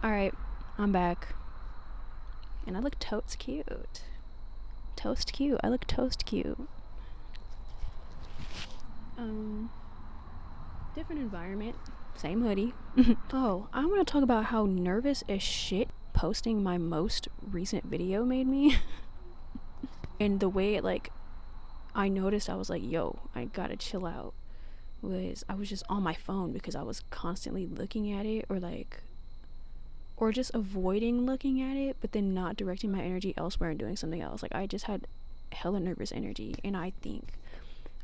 Alright, I'm back. And I look totes cute. Toast cute. I look toast cute. Different environment. Same hoodie. Oh, I want to talk about how nervous as shit posting my most recent video made me. And the way it, like, I noticed I was like, yo, I gotta chill out. I was just on my phone because I was constantly looking at it, or just avoiding looking at it, but then not directing my energy elsewhere and doing something else. Like, I just had hella nervous energy, and I think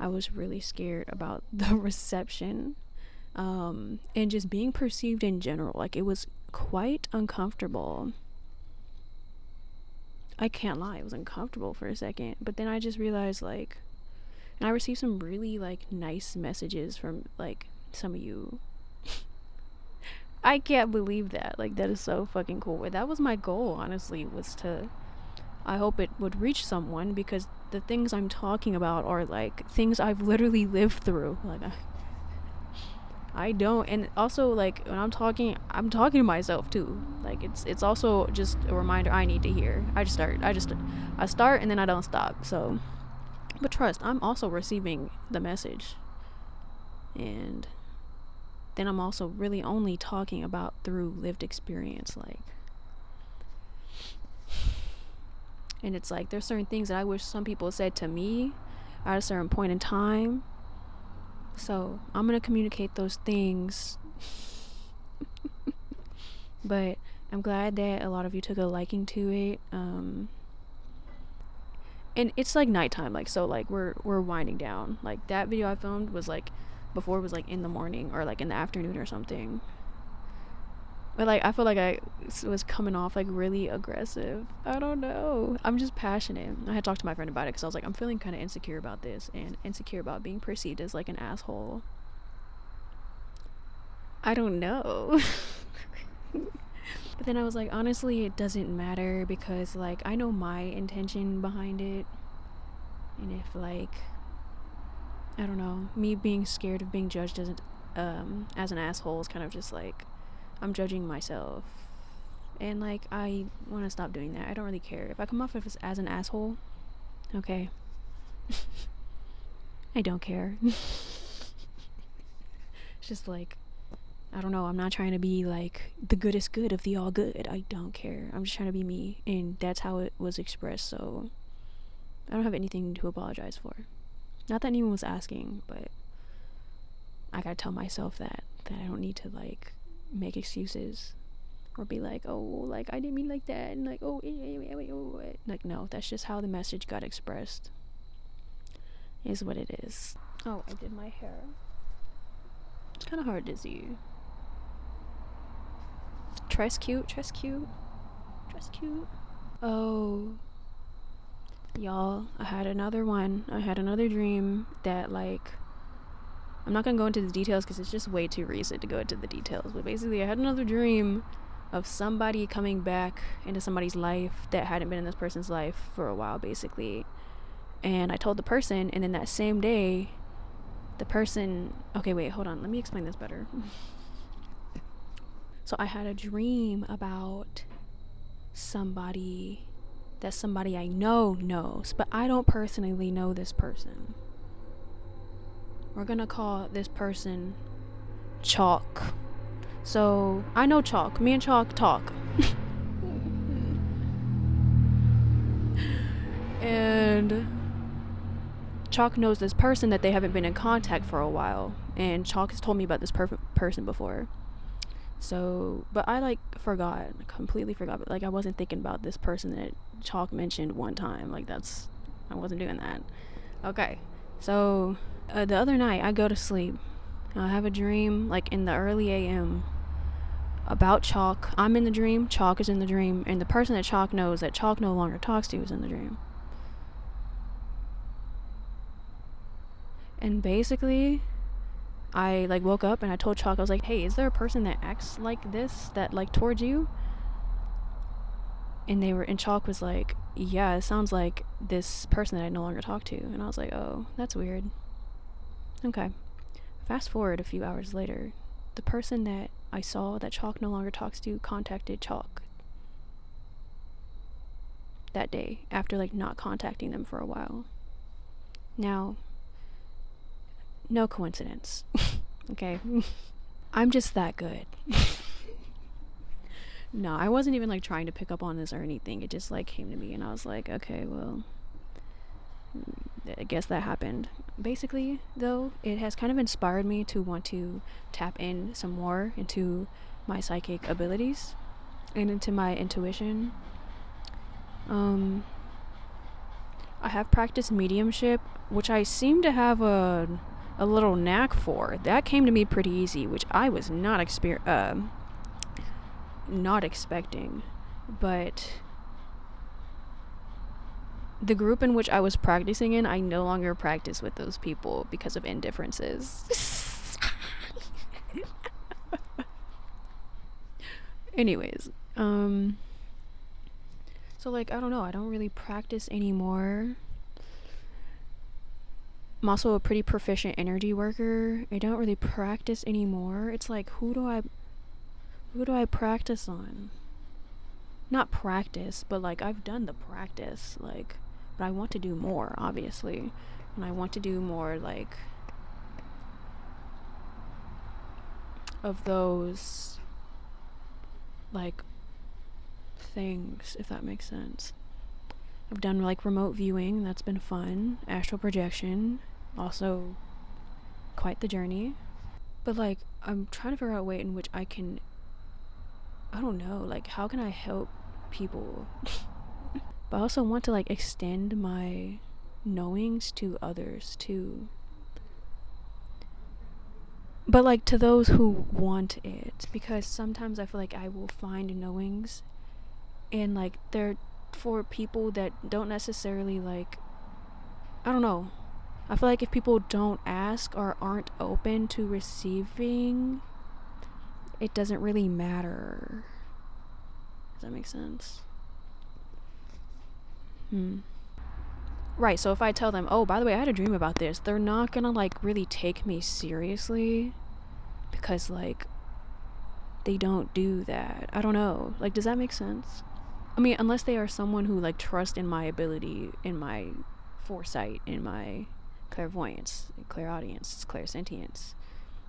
I was really scared about the reception, and just being perceived in general. Like, it was quite uncomfortable. I can't lie, it was uncomfortable for a second, but then I just realized, like, and I received some really, like, nice messages from, like, some of you. I can't believe that. Like, that is so fucking cool. That was my goal, honestly, was to, I hope it would reach someone, because the things I'm talking about are, like, things I've literally lived through. Like, I don't, and also, like, when I'm talking to myself too. Like, it's also just a reminder I need to hear. I start and then I don't stop. So, but trust, I'm also receiving the message, and then I'm also really only talking about through lived experience. Like, and it's like, there's certain things that I wish some people said to me at a certain point in time. So I'm gonna communicate those things. But I'm glad that a lot of you took a liking to it. And it's like nighttime, like, so, like, we're winding down. Like, that video I filmed was, like, before it was, like, in the morning or, like, in the afternoon or something. But, like, I feel like I was coming off, like, really aggressive. I don't know. I'm just passionate. I had talked to my friend about it because I was like, I'm feeling kind of insecure about this, and insecure about being perceived as, like, an asshole. I don't know. But then I was like, honestly, it doesn't matter, because, like, I know my intention behind it. And if, like, I don't know, me being scared of being judged as an asshole is kind of just like, I'm judging myself. And, like, I want to stop doing that. I don't really care. If I come off as an asshole, okay. I don't care. It's just like, I don't know, I'm not trying to be, like, the goodest good of the all good. I don't care. I'm just trying to be me, and that's how it was expressed, so I don't have anything to apologize for. Not that anyone was asking, but I gotta tell myself that I don't need to, like, make excuses or be like, oh, like, I didn't mean like that, and, like, oh, like, no, that's just how the message got expressed, is what it is. Oh, I did my hair. It's kind of hard to see. Dress cute. Oh, y'all, I had another dream that, like, I'm not gonna go into the details because it's just way too recent to go into the details, but basically I had another dream of somebody coming back into somebody's life that hadn't been in this person's life for a while, basically. And I told the person, and then that same day, the person, okay, wait, hold on, let me explain this better. So I had a dream about somebody that somebody I know knows, but I don't personally know this person. We're gonna call this person Chalk. So I know Chalk. Me and Chalk talk. And Chalk knows this person that they haven't been in contact for a while, and Chalk has told me about this person before. So, but I, like, completely forgot, but, like, I wasn't thinking about this person that Chalk mentioned one time. Like, I wasn't doing that. Okay, so the other night I go to sleep, I have a dream, like, in the early AM about Chalk. I'm in the dream, Chalk is in the dream, and the person that Chalk knows that Chalk no longer talks to is in the dream. And basically, I, like, woke up and I told Chalk, I was like, hey, is there a person that acts like this, that, like, towards you? And Chalk was like, yeah, it sounds like this person that I no longer talk to. And I was like, oh, that's weird. Okay. Fast forward a few hours later, the person that I saw that Chalk no longer talks to contacted Chalk that day after like not contacting them for a while. Now, no coincidence. Okay. I'm just that good. No, I wasn't even like trying to pick up on this or anything. It just like came to me and I was like, okay, well, I guess that happened. Basically, though, it has kind of inspired me to want to tap in some more into my psychic abilities and into my intuition. I have practiced mediumship, which I seem to have a little knack for. That came to me pretty easy, which I was not expecting. But the group in which I was practicing in, I no longer practice with those people because of indifferences. Anyways, so like, I don't know, I don't really practice anymore. I'm also a pretty proficient energy worker. I don't really practice anymore. It's like, who do I practice on? Not practice, but like, I've done the practice, like, but I want to do more, obviously. And I want to do more, like, of those, like, things, if that makes sense. I've done like remote viewing, that's been fun. Astral projection, also quite the journey. But like, I'm trying to figure out a way in which I can, I don't know, like, how can I help people? But I also want to like extend my knowings to others too. But like to those who want it, because sometimes I feel like I will find knowings and like they're for people that don't necessarily like, I don't know, I feel like if people don't ask or aren't open to receiving, it doesn't really matter. Does that make sense? Right, so if I tell them, oh, by the way, I had a dream about this, they're not gonna like really take me seriously because like they don't do that. I don't know, like, does that make sense? I mean, unless they are someone who like trusts in my ability, in my foresight, in my clairvoyance, clairaudience, clairsentience.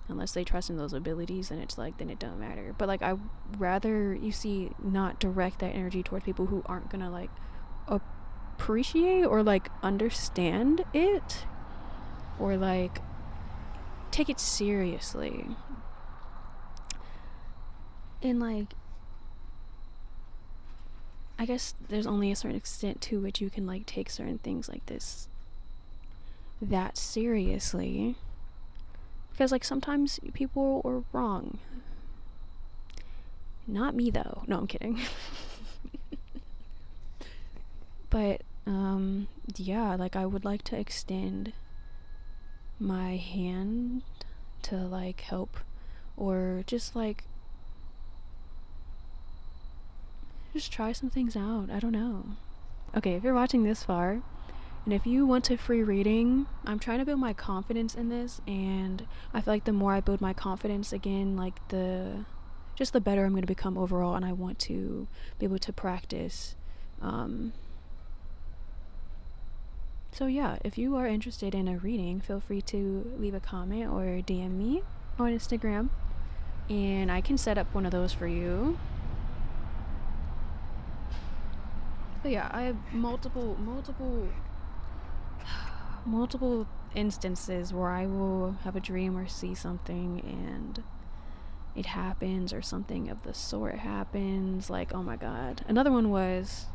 Unless they trust in those abilities, then it's like, then it don't matter. But like, I rather, you see, not direct that energy towards people who aren't gonna like appreciate or like understand it or like take it seriously. And like, I guess there's only a certain extent to which you can like take certain things like this that seriously, because like sometimes people are wrong. Not me though. No, I'm kidding. But yeah, like I would like to extend my hand to like help or just like just try some things out. I don't know. Okay, if you're watching this far and if you want a free reading, I'm trying to build my confidence in this, and I feel like the more I build my confidence again, like the better I'm going to become overall, and I want to be able to practice. So yeah, if you are interested in a reading, feel free to leave a comment or DM me on Instagram, and I can set up one of those for you. But yeah, I have multiple instances where I will have a dream or see something and it happens, or something of the sort happens. Like, oh my god. Another one was,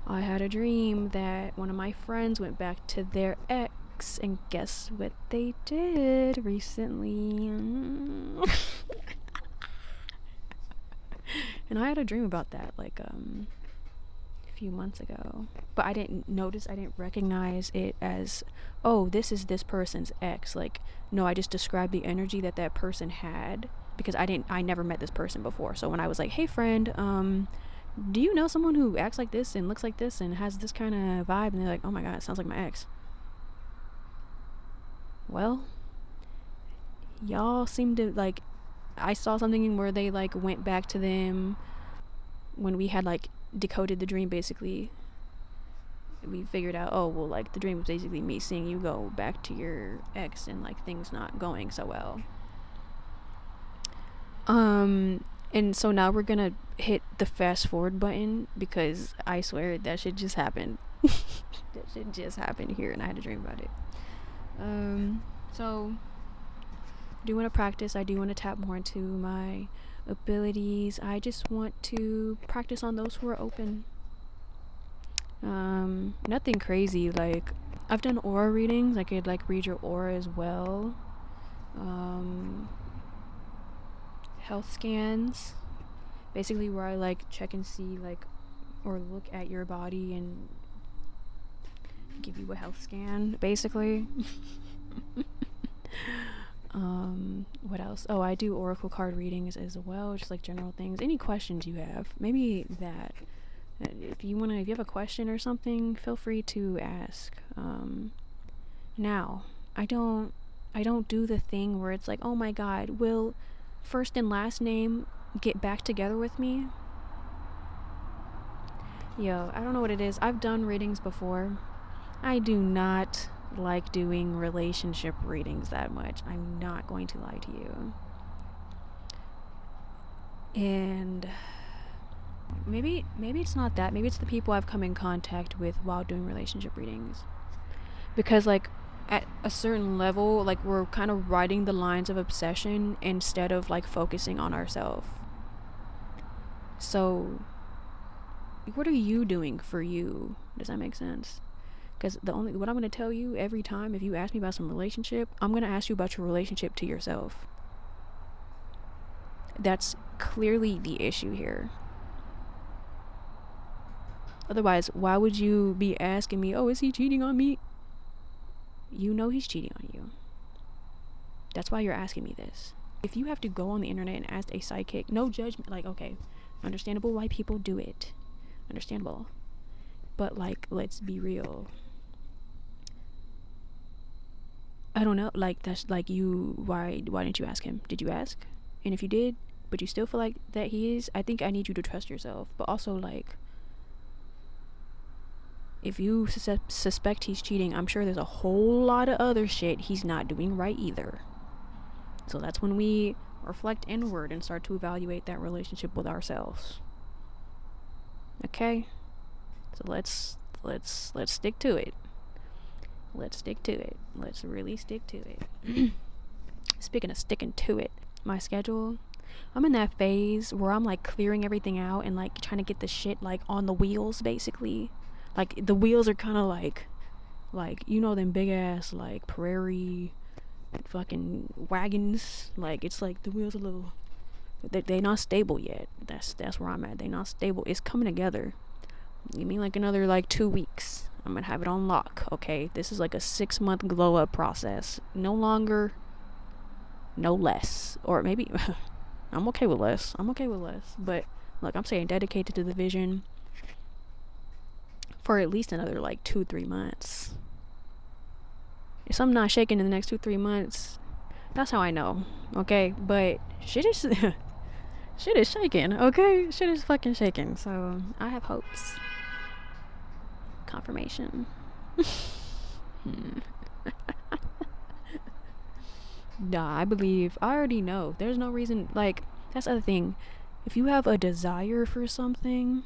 I had a dream that one of my friends went back to their ex, and guess what they did recently? And I had a dream about that like a few months ago, but I didn't recognize it as, oh, this is this person's ex. Like, no, I just described the energy that person had, because I never met this person before. So when I was like, hey friend, do you know someone who acts like this and looks like this and has this kind of vibe? And they're like, oh my god, it sounds like my ex. Well, y'all seem to like I saw something where they like went back to them when we had like decoded the dream. Basically, we figured out, oh well, like the dream was basically me seeing you go back to your ex and like things not going so well. And so now we're gonna hit the fast forward button because I swear that shit just happened. That shit just happened here, and I had to dream about it. So I do want to practice. I do want to tap more into my abilities. I just want to practice on those who are open. Nothing crazy. Like, I've done aura readings. I could like read your aura as well. Health scans, basically where I like check and see like, or look at your body and give you a health scan, basically. What else? Oh, I do oracle card readings as well, just like general things. Any questions you have, maybe that. If you have a question or something, feel free to ask. Now, I don't do the thing where it's like, oh my god, will first and last name get back together with me? Yo, I don't know what it is. I've done readings before. I do not like doing relationship readings that much. I'm not going to lie to you. And maybe it's not that. Maybe it's the people I've come in contact with while doing relationship readings. Because like at a certain level, like we're kind of riding the lines of obsession instead of like focusing on ourselves. So what are you doing for you? Does that make sense? Because what I'm going to tell you every time if you ask me about some relationship, I'm going to ask you about your relationship to yourself. That's clearly the issue here. Otherwise, why would you be asking me, oh, is he cheating on me? You know he's cheating on you. That's why you're asking me this. If you have to go on the internet and ask a psychic, no judgment, like, okay, understandable why people do it. Understandable. But, like, let's be real. I don't know, like, that's, like, why didn't you ask him? Did you ask? And if you did, but you still feel like that he is, I think I need you to trust yourself. But also, like, if you suspect he's cheating, I'm sure there's a whole lot of other shit he's not doing right either. So that's when we reflect inward and start to evaluate that relationship with ourselves. Okay? So let's stick to it. Let's stick to it. Let's really stick to it. Speaking of sticking to it, my schedule, I'm in that phase where I'm like clearing everything out and like trying to get the shit like on the wheels, basically. Like the wheels are kind of like you know them big ass like prairie fucking wagons. Like it's like the wheels are little, they not stable yet. That's where I'm at. They not stable. It's coming together. Give me like another like 2 weeks. I'm gonna have it on lock. Okay, this is like a 6-month glow up process. No longer, no less. Or maybe I'm okay with less. But look, I'm saying dedicated to the vision for at least another like 2-3 months. If I'm not shaking in the next 2-3 months, that's how I know. Okay, but shit is shit is shaking. Okay, shit is fucking shaking. So I have hopes. Confirmation. Nah, I believe. I already know. There's no reason. Like, that's the other thing. If you have a desire for something,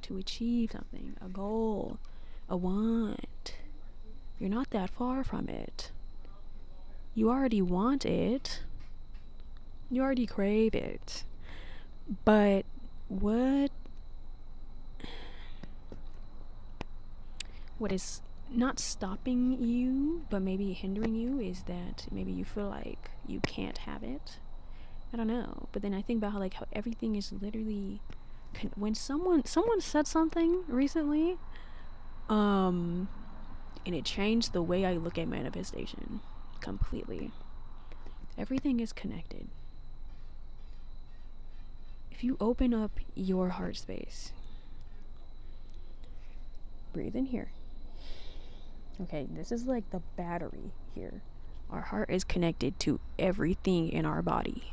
to achieve something, a goal, a want, you're not that far from it. You already want it. You already crave it. But what is not stopping you, but maybe hindering you, is that maybe you feel like you can't have it. I don't know. But then I think about how everything is literally when someone said something recently, and it changed the way I look at manifestation completely. Everything is connected. If you open up your heart space, breathe in here. Okay, this is like the battery here. Our heart is connected to everything in our body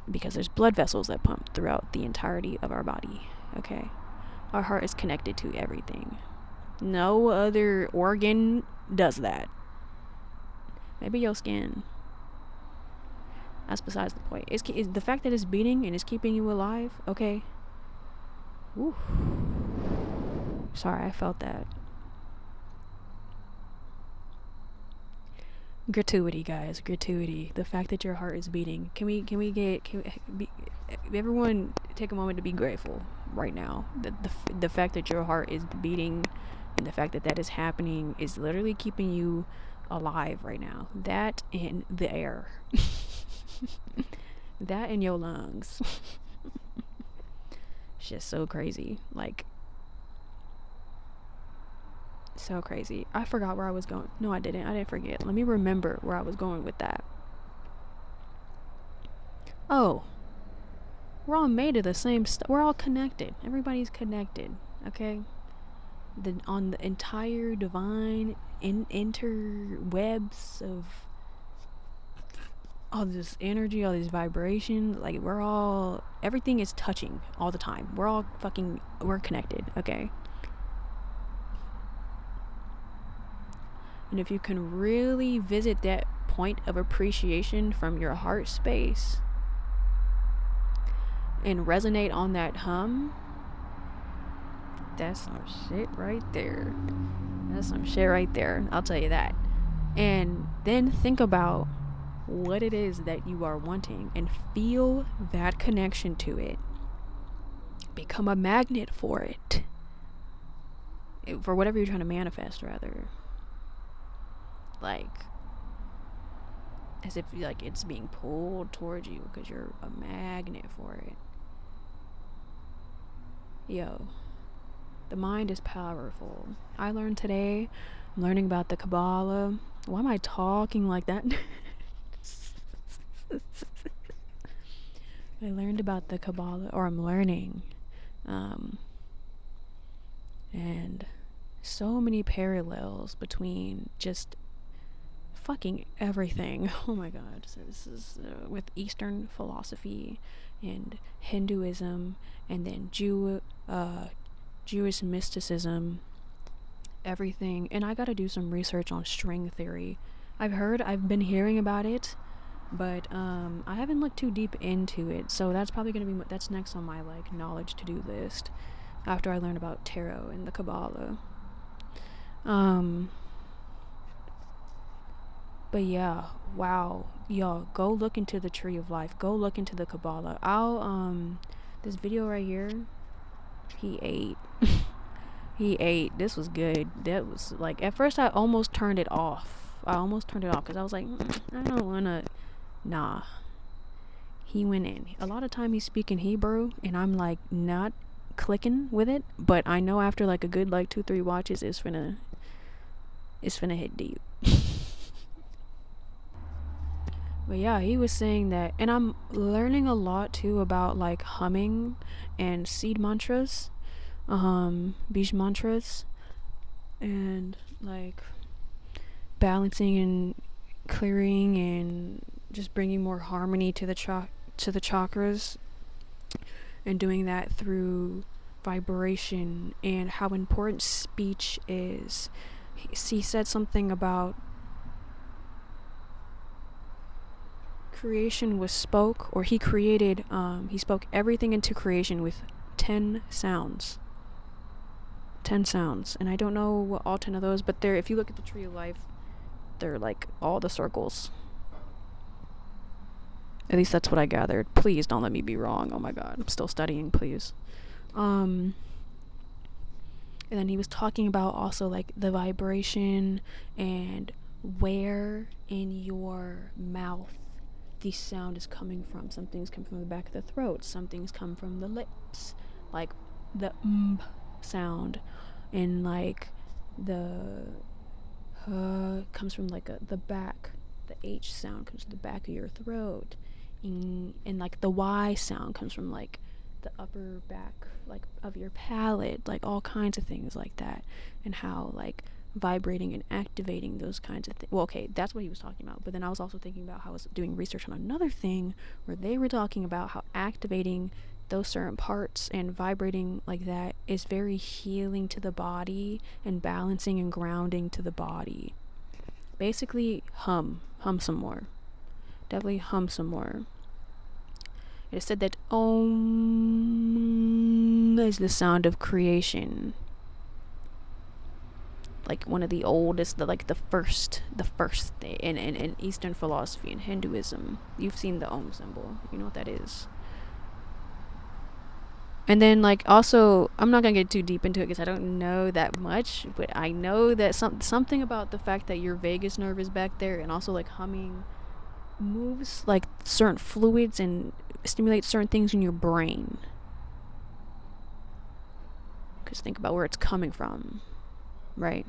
because there's blood vessels that pump throughout the entirety of our body. Okay, our heart is connected to everything. No other organ does that. Maybe your skin. That's besides the point. It's the fact that it's beating and it's keeping you alive. Okay. Woo. Sorry, I felt that. Gratuity, guys. Gratuity. The fact that your heart is beating. Everyone take a moment to be grateful right now. The fact that your heart is beating and the fact that that is happening is literally keeping you alive right now. That in the air. That in your lungs. It's just so crazy. Like, so crazy. I forgot where I was going. No, I didn't forget. Let me remember where I was going with that. Oh, we're all made of the same stuff. We're all connected. Everybody's connected. Okay, on the entire divine interwebs of all this energy, all these vibrations, like everything is touching all the time. We're connected. Okay. And if you can really visit that point of appreciation from your heart space and resonate on that hum, that's some shit right there. That's some shit right there. I'll tell you that. And then think about what it is that you are wanting and feel that connection to it. Become a magnet for it. For whatever you're trying to manifest, rather. Like, as if like it's being pulled towards you because you're a magnet for it. Yo, the mind is powerful. I learned today, I'm learning about the Kabbalah. Why am I talking like that? I learned about the Kabbalah, or I'm learning, and so many parallels between just fucking everything. Oh my god. So this is with Eastern philosophy and Hinduism, and then Jewish mysticism, everything. And I gotta do some research on string theory. I've been hearing about it, but I haven't looked too deep into it, so that's probably gonna be that's next on my like knowledge to do list after I learn about tarot and the Kabbalah. But yeah, wow, y'all, go look into the Tree of Life. Go look into the Kabbalah. This video right here, he ate. He ate. This was good. That was like, at first I almost turned it off. Because I was like, I don't wanna. Nah. He went in. A lot of time he's speaking Hebrew, and I'm like not clicking with it. But I know after like a good like 2-3 watches, it's finna hit deep. But yeah, he was saying that, and I'm learning a lot too about like humming and seed mantras, beach mantras, and like balancing and clearing and just bringing more harmony to the chakras, and doing that through vibration, and how important speech is. He said something about creation was spoke, or he spoke everything into creation with 10 sounds. 10 sounds. And I don't know what all 10 of those, but if you look at the Tree of Life, they're like all the circles. At least that's what I gathered. Please don't let me be wrong. Oh my god, I'm still studying, please. And then he was talking about also like the vibration and where in your mouth the sound is coming from. Some things come from the back of the throat, some things come from the lips, like the sound, and like the comes from like the back. The H sound comes from the back of your throat, and like the Y sound comes from like the upper back like of your palate, like all kinds of things like that. And how like vibrating and activating those kinds of things. Well, okay, that's what he was talking about. But then I was also thinking about how I was doing research on another thing where they were talking about how activating those certain parts and vibrating like that is very healing to the body and balancing and grounding to the body. Basically, hum some more. Definitely hum some more. It said that Om is the sound of creation. Like one of the oldest, the first thing in Eastern philosophy and Hinduism. You've seen the Om symbol. You know what that is. And then, like, also, I'm not gonna get too deep into it because I don't know that much, but I know that something about the fact that your vagus nerve is back there, and also like humming moves like certain fluids and stimulates certain things in your brain. Because think about where it's coming from, right?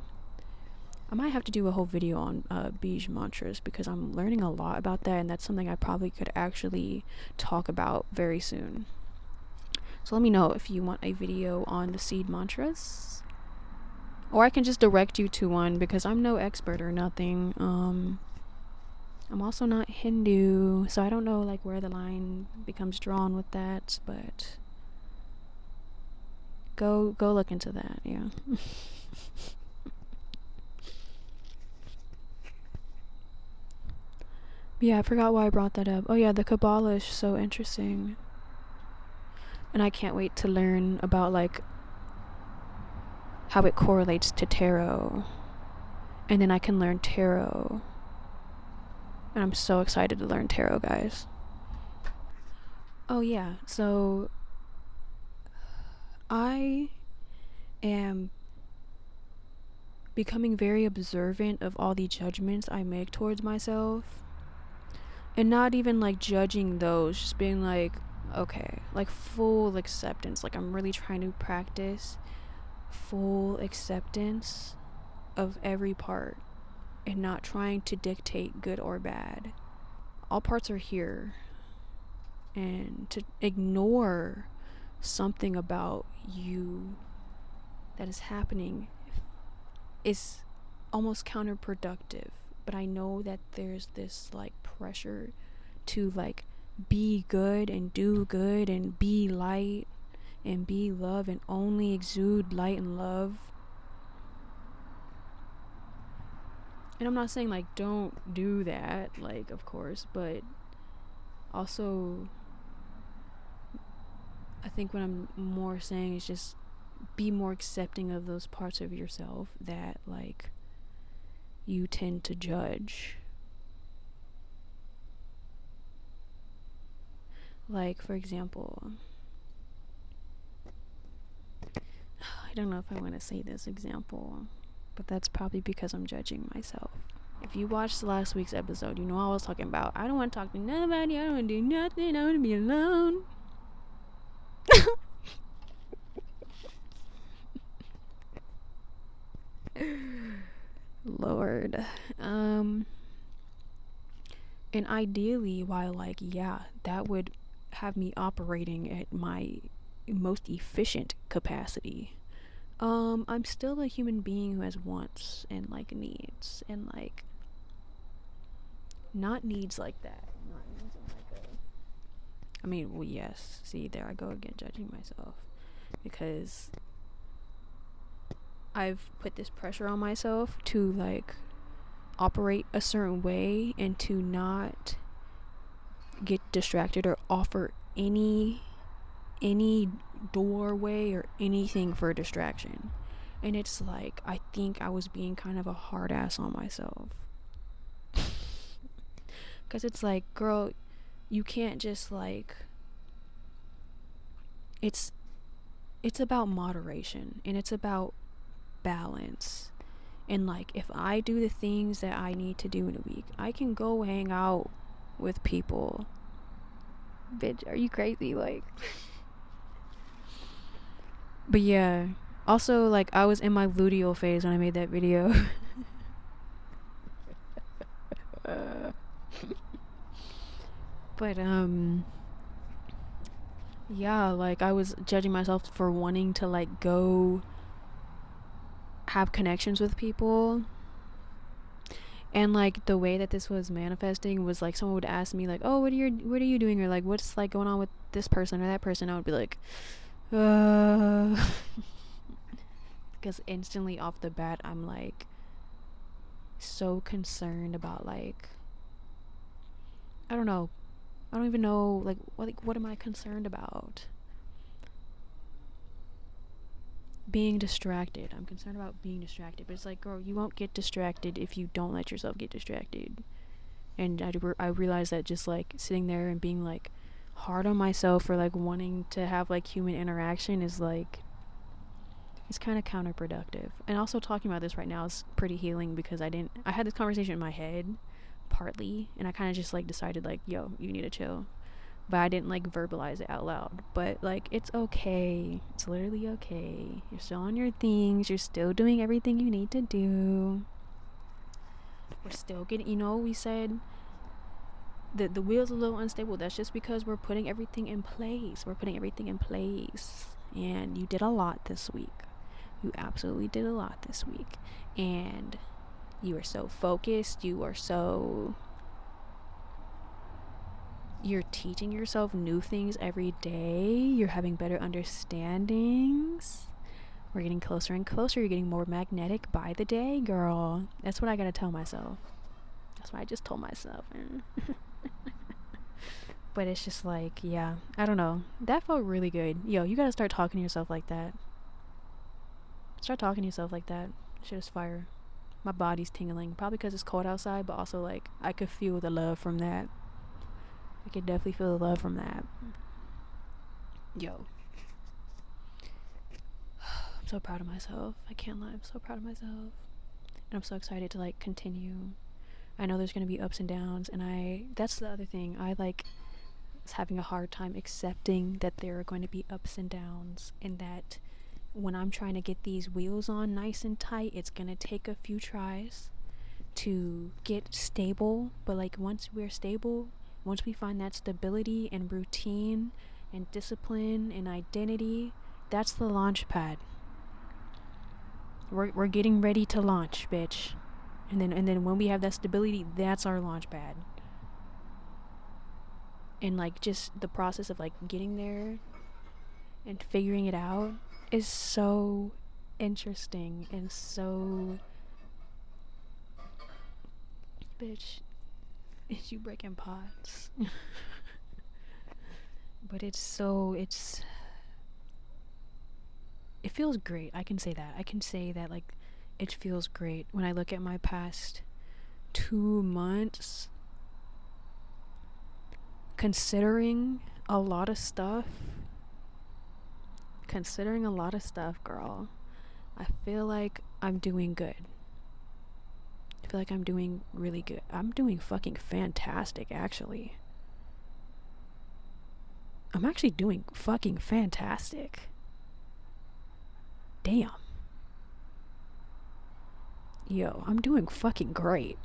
I might have to do a whole video on Bij mantras because I'm learning a lot about that, and that's something I probably could actually talk about very soon. So let me know if you want a video on the seed mantras. Or I can just direct you to one because I'm no expert or nothing. I'm also not Hindu, so I don't know like where the line becomes drawn with that, but go look into that, yeah. Yeah, I forgot why I brought that up. Oh yeah, the Kabbalah is so interesting. And I can't wait to learn about like how it correlates to tarot. And then I can learn tarot. And I'm so excited to learn tarot, guys. Oh yeah, so I am becoming very observant of all the judgments I make towards myself. And not even like judging those, just being like, okay, like full acceptance. Like I'm really trying to practice full acceptance of every part and not trying to dictate good or bad. All parts are here, and to ignore something about you that is happening is almost counterproductive. But I know that there's this like pressure to like be good and do good and be light and be love and only exude light and love. And I'm not saying like don't do that, like of course, but also I think what I'm more saying is just be more accepting of those parts of yourself that like you tend to judge. Like, for example, I don't know if I want to say this example, but that's probably because I'm judging myself. If you watched last week's episode, you know I was talking about I don't want to talk to nobody, I don't want to do nothing, I want to be alone. Lord. And ideally, while like, yeah, that would have me operating at my most efficient capacity, I'm still a human being who has wants and like needs, and like not needs like that. Not needs like I mean, well, yes. See, there I go again, judging myself, because I've put this pressure on myself to like operate a certain way and to not get distracted or offer any doorway or anything for distraction. And it's like I think I was being kind of a hard ass on myself, because it's like, girl, you can't just like, it's about moderation and it's about balance. And like if I do the things that I need to do in a week, I can go hang out with people. Bitch, are you crazy? Like but yeah, also like I was in my luteal phase when I made that video. But yeah, like I was judging myself for wanting to like go have connections with people. And like the way that this was manifesting was like someone would ask me like, oh, what are you doing, or like what's like going on with this person or that person. I would be like, because instantly off the bat I'm like so concerned about like, I don't know, I don't even know like what am I concerned about? Being distracted. I'm concerned about being distracted. But it's like, girl, you won't get distracted if you don't let yourself get distracted. And I realized that just like sitting there and being like hard on myself for like wanting to have like human interaction is like, it's kind of counterproductive. And also talking about this right now is pretty healing, because I had this conversation in my head partly, and I kind of just like decided like, yo, you need to chill. But I didn't like verbalize it out loud. But like, it's okay. It's literally okay. You're still on your things. You're still doing everything you need to do. We're still getting, we said that the wheel's a little unstable. That's just because we're putting everything in place. And you did a lot this week. You absolutely did a lot this week. And you are so focused. You're teaching yourself new things every day. You're having better understandings. We're getting closer and closer. You're getting more magnetic by the day, girl. That's what I gotta tell myself. That's what I just told myself. But it's just like, yeah, I don't know. That felt really good. Yo, you gotta start talking to yourself like that. Start talking to yourself like that. Shit is fire. My body's tingling. Probably because it's cold outside, but also like I could feel the love from that. I could definitely feel the love from that. Yo. I'm so proud of myself. I can't lie. I'm so proud of myself. And I'm so excited to like continue. I know there's going to be ups and downs, and that's the other thing. I like was having a hard time accepting that there are going to be ups and downs, and that when I'm trying to get these wheels on nice and tight, it's going to take a few tries to get stable. But like once we're stable, once we find that stability and routine and discipline and identity, that's the launch pad. We're getting ready to launch, bitch. And then when we have that stability, that's our launch pad. And like just the process of like getting there and figuring it out is so interesting and so, bitch, is you breaking pots. But it feels great. I can say that like it feels great when I look at my past 2 months, considering a lot of stuff, girl. I feel like I'm doing good. I feel like I'm doing really good. I'm doing fucking fantastic, actually. I'm actually doing fucking fantastic. Damn. Yo, I'm doing fucking great.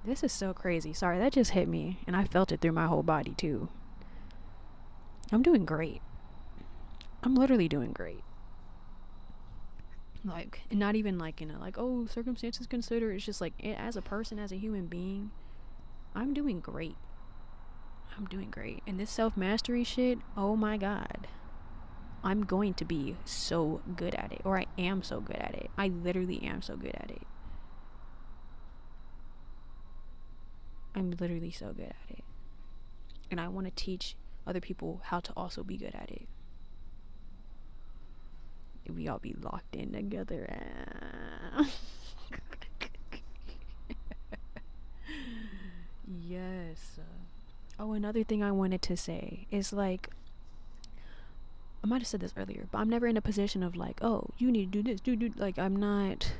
This is so crazy. Sorry, that just hit me, and I felt it through my whole body, too. I'm doing great. I'm literally doing great. Like, and not even like in a like, oh, circumstances considered. It's just like, as a person, as a human being, I'm doing great. And this self-mastery shit, oh my god. I'm going to be so good at it. Or I am so good at it. I literally am so good at it. I'm literally so good at it. And I want to teach other people how to also be good at it. We all be locked in together. Yes. Oh, another thing I wanted to say is like, I might have said this earlier, but I'm never in a position of like, oh, you need to do this, do like I'm not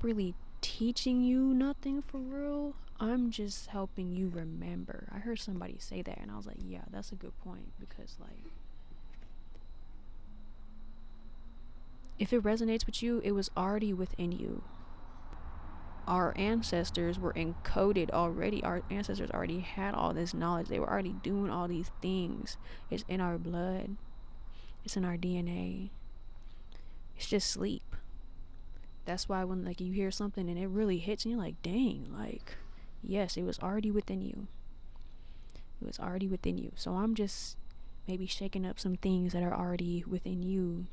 really teaching you nothing for real. I'm just helping you remember. I heard somebody say that, and I was like, yeah, that's a good point, because like, if it resonates with you, it was already within you. Our ancestors were encoded already. Our ancestors already had all this knowledge. They were already doing all these things. It's in our blood. It's in our DNA. It's just sleep. That's why when like you hear something and it really hits and you're like, dang, like, yes, it was already within you. It was already within you. So I'm just maybe shaking up some things that are already within you.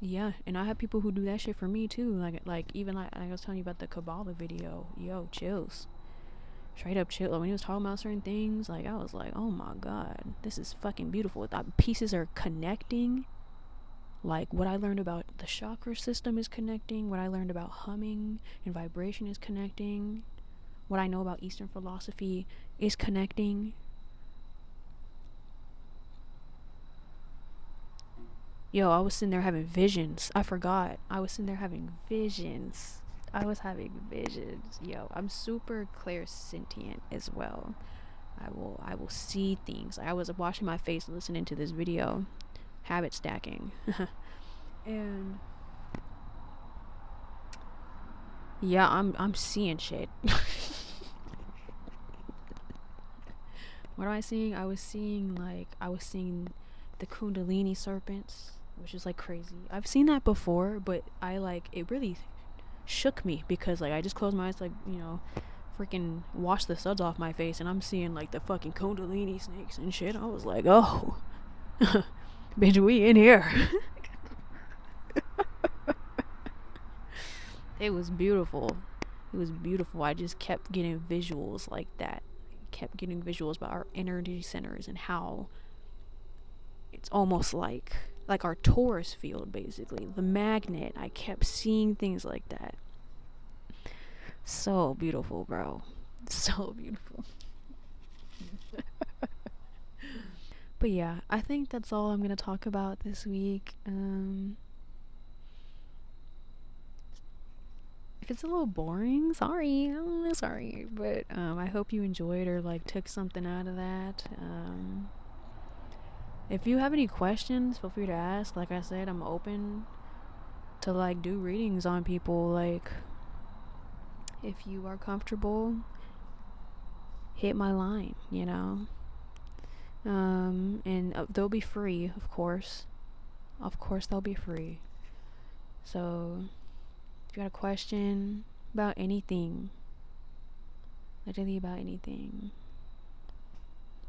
Yeah, and I have people who do that shit for me too. Like even like I was telling you about the Kabbalah video. Yo, chills. Straight up chill. When he was talking about certain things, like I was like, oh my god, this is fucking beautiful. The pieces are connecting. Like what I learned about the chakra system is connecting. What I learned about humming and vibration is connecting. What I know about Eastern philosophy is connecting. Yo, I was sitting there having visions. I forgot. I was sitting there having visions. I was having visions. Yo, I'm super clairsentient as well. I will see things. I was washing my face listening to this video, habit stacking. And yeah, I'm seeing shit. What am I seeing? I was seeing the Kundalini serpents, which is like crazy. I've seen that before, but it really shook me because like I just closed my eyes, like, you know, freaking wash the suds off my face, and I'm seeing like the fucking Kundalini snakes and shit. I was like, oh, bitch, we in here. It was beautiful. It was beautiful. I just kept getting visuals like that. Kept getting visuals about our energy centers and how it's almost like our Taurus field, basically the magnet. I kept seeing things like that. So beautiful, bro. So beautiful. But yeah, I think that's all I'm gonna talk about this week. If it's a little boring, sorry. Sorry, but I hope you enjoyed or like took something out of that. If you have any questions, feel free to ask. Like I said, I'm open to like do readings on people. Like, if you are comfortable, hit my line, you know. And they'll be free, of course. Of course, they'll be free. So, if you got a question about anything, literally about anything,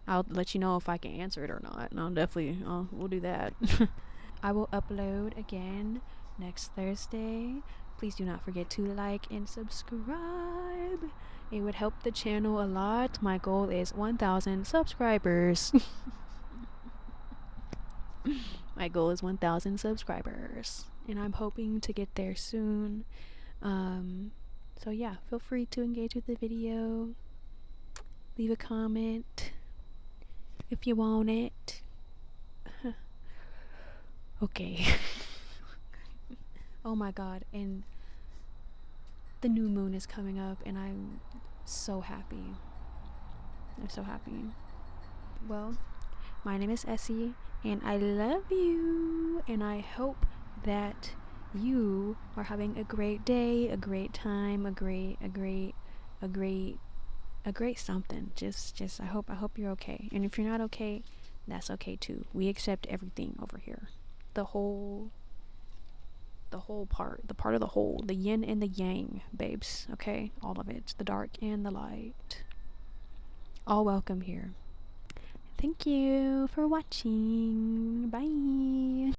I'll let you know if I can answer it or not. And we'll do that. I will upload again next Thursday. Please do not forget to like and subscribe. It would help the channel a lot. My goal is 1,000 subscribers. My goal is 1,000 subscribers. And I'm hoping to get there soon. So yeah, feel free to engage with the video. Leave a comment if you want it. Okay. Oh my god, and the new moon is coming up and I'm so happy. I'm so happy. Well, my name is Essie and I love you, and I hope that you are having a great day, a great time, a great something. Just I hope you're okay. And if you're not okay, that's okay too. We accept everything over here. The part of the whole, the yin and the yang, babes, okay? All of it, the dark and the light. All welcome here. Thank you for watching. Bye.